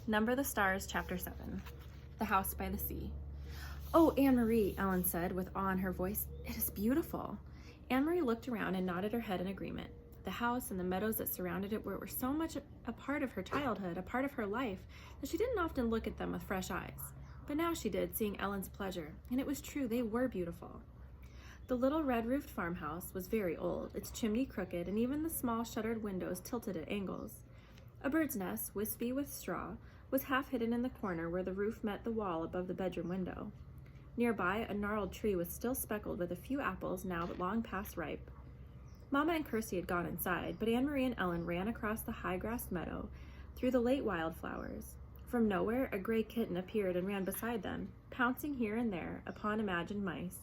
Number the Stars, Chapter 7. The House by the Sea. "Oh, Anne-Marie," Ellen said with awe in her voice, "it is beautiful." Anne-Marie looked around and nodded her head in agreement. The house and the meadows that surrounded it were so much a part of her childhood, a part of her life, that she didn't often look at them with fresh eyes. But now she did, seeing Ellen's pleasure, and it was true, they were beautiful. The little red-roofed farmhouse was very old, its chimney crooked, and even the small shuttered windows tilted at angles. A bird's nest, wispy with straw, was half hidden in the corner where the roof met the wall above the bedroom window. Nearby, a gnarled tree was still speckled with a few apples now long past ripe. Mama and Kirsty had gone inside, but Anne-Marie and Ellen ran across the high-grassed meadow, through the late wildflowers. From nowhere, a gray kitten appeared and ran beside them, pouncing here and there upon imagined mice,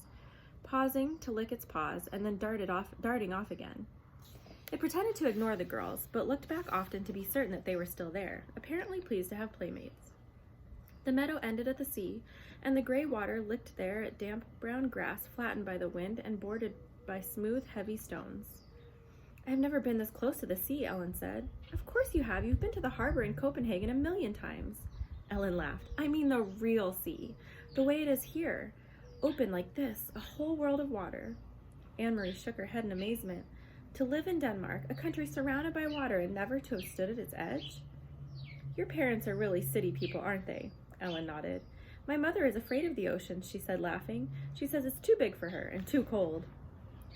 pausing to lick its paws, and then darting off again. It pretended to ignore the girls, but looked back often to be certain that they were still there, apparently pleased to have playmates. The meadow ended at the sea, and the gray water licked there at damp brown grass flattened by the wind and bordered by smooth, heavy stones. "I have never been this close to the sea," Ellen said. "Of course you have. You've been to the harbor in Copenhagen 1,000,000 times. Ellen laughed. "I mean the real sea, the way it is here, open like this, a whole world of water." Anne-Marie shook her head in amazement. To live in Denmark, a country surrounded by water, and never to have stood at its edge? "Your parents are really city people, aren't they?" Ellen nodded. "My mother is afraid of the ocean," she said, laughing. "She says it's too big for her and too cold."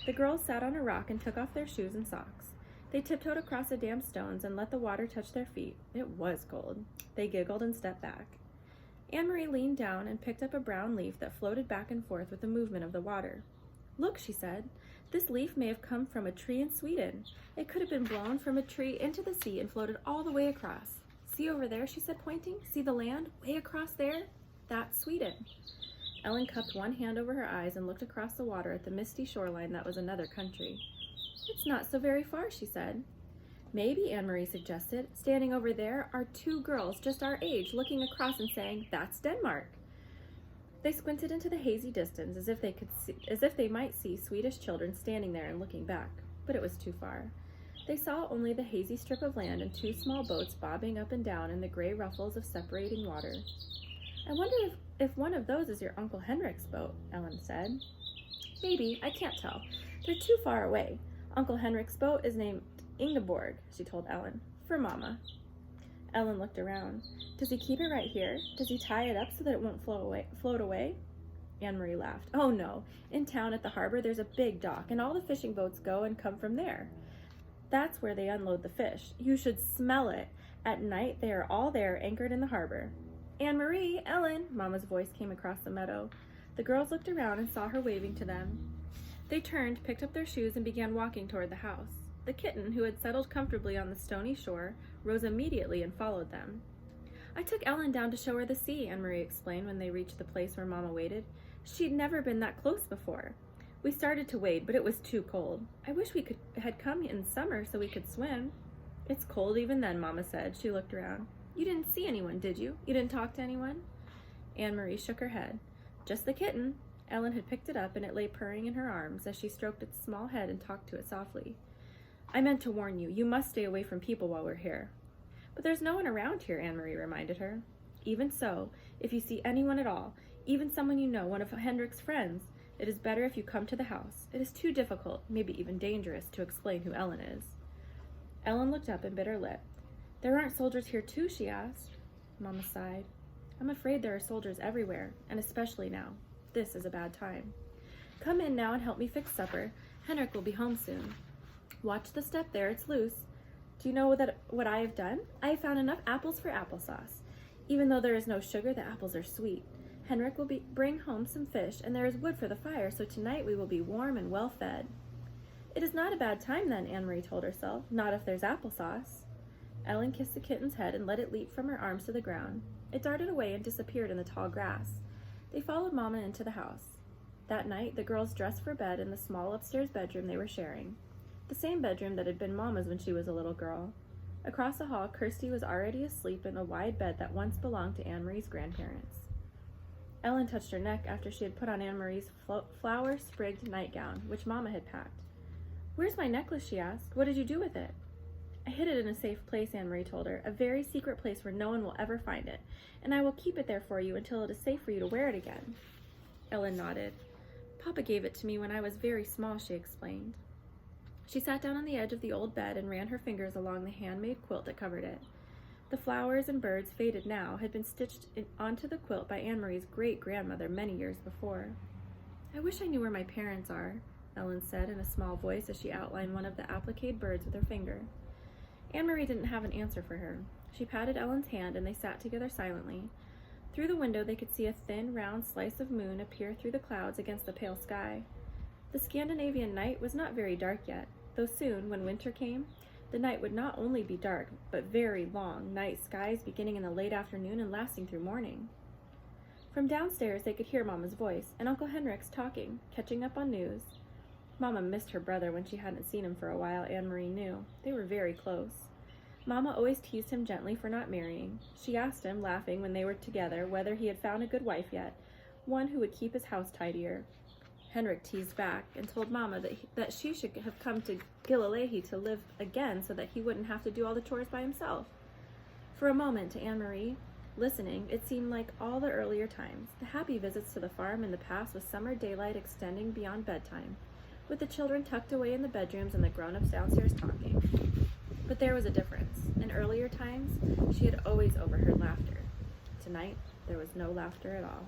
The girls sat on a rock and took off their shoes and socks. They tiptoed across the damp stones and let the water touch their feet. It was cold. They giggled and stepped back. Anne-Marie leaned down and picked up a brown leaf that floated back and forth with the movement of the water. "Look," she said. "This leaf may have come from a tree in Sweden. It could have been blown from a tree into the sea and floated all the way across. See over there," she said, pointing. "See the land? Way across there? That's Sweden." Ellen cupped one hand over her eyes and looked across the water at the misty shoreline that was another country. "It's not so very far," she said. "Maybe," Anne-Marie suggested, "standing over there are two girls just our age looking across and saying, 'That's Denmark.'" They squinted into the hazy distance as if they might see Swedish children standing there and looking back, but it was too far. They saw only the hazy strip of land and two small boats bobbing up and down in the gray ruffles of separating water. "I wonder if one of those is your Uncle Henrik's boat," Ellen said. "Maybe, I can't tell. They're too far away. Uncle Henrik's boat is named Ingeborg," she told Ellen, "for Mama." Ellen looked around. "Does he keep it right here? Does he tie it up so that it won't float away?" Anne-Marie laughed. "Oh, no. In town at the harbor, there's a big dock, and all the fishing boats go and come from there. That's where they unload the fish. You should smell it. At night, they are all there, anchored in the harbor." "Anne-Marie, Ellen," Mama's voice came across the meadow. The girls looked around and saw her waving to them. They turned, picked up their shoes, and began walking toward the house. The kitten, who had settled comfortably on the stony shore, rose immediately and followed them. "I took Ellen down to show her the sea," Anne-Marie explained when they reached the place where Mama waited. "She'd never been that close before. We started to wade, but it was too cold. I wish we had come in summer so we could swim." "It's cold even then," Mama said. She looked around. "You didn't see anyone, did you? You didn't talk to anyone?" Anne-Marie shook her head. "Just the kitten." Ellen had picked it up, and it lay purring in her arms as she stroked its small head and talked to it softly. "I meant to warn you. You must stay away from people while we're here." "But there's no one around here," Anne-Marie reminded her. "Even so, if you see anyone at all, even someone you know, one of Henrik's friends, it is better if you come to the house. It is too difficult, maybe even dangerous, to explain who Ellen is." Ellen looked up and bit her lip. "There aren't soldiers here too?" she asked. Mama sighed. "I'm afraid there are soldiers everywhere, and especially now. This is a bad time. Come in now and help me fix supper. Henrik will be home soon. Watch the step there, it's loose. Do you know what I have done? I have found enough apples for applesauce. Even though there is no sugar, the apples are sweet. Henrik will bring home some fish, and there is wood for the fire, so tonight we will be warm and well fed." "It is not a bad time then," Anne-Marie told herself. "Not if there's applesauce." Ellen kissed the kitten's head and let it leap from her arms to the ground. It darted away and disappeared in the tall grass. They followed Mama into the house. That night, the girls dressed for bed in the small upstairs bedroom they were sharing. The same bedroom that had been Mama's when she was a little girl. Across the hall, Kirsty was already asleep in a wide bed that once belonged to Anne-Marie's grandparents. Ellen touched her neck after she had put on Anne-Marie's flower-sprigged nightgown, which Mama had packed. "Where's my necklace?" she asked. "What did you do with it?" I hid it in a safe place, Anne-Marie told her, a very secret place where no one will ever find it, and I will keep it there for you until it is safe for you to wear it again. Ellen nodded. Papa gave it to me when I was very small, she explained. She sat down on the edge of the old bed and ran her fingers along the handmade quilt that covered it. The flowers and birds, faded now, had been stitched onto the quilt by Anne-Marie's great-grandmother many years before. I wish I knew where my parents are, Ellen said in a small voice as she outlined one of the appliqued birds with her finger. Anne-Marie didn't have an answer for her. She patted Ellen's hand and they sat together silently. Through the window they could see a thin, round slice of moon appear through the clouds against the pale sky. The Scandinavian night was not very dark yet, though soon, when winter came, the night would not only be dark, but very long, night skies beginning in the late afternoon and lasting through morning. From downstairs they could hear Mama's voice, and Uncle Henrik's talking, catching up on news. Mama missed her brother when she hadn't seen him for a while, Anne-Marie knew. They were very close. Mama always teased him gently for not marrying. She asked him, laughing when they were together, whether he had found a good wife yet, one who would keep his house tidier. Henrik teased back and told Mama that she should have come to Gillalehy to live again so that he wouldn't have to do all the chores by himself. For a moment, to Anne-Marie, listening, it seemed like all the earlier times, the happy visits to the farm in the past with summer daylight extending beyond bedtime, with the children tucked away in the bedrooms and the grown-ups downstairs talking. But there was a difference. In earlier times, she had always overheard laughter. Tonight, there was no laughter at all.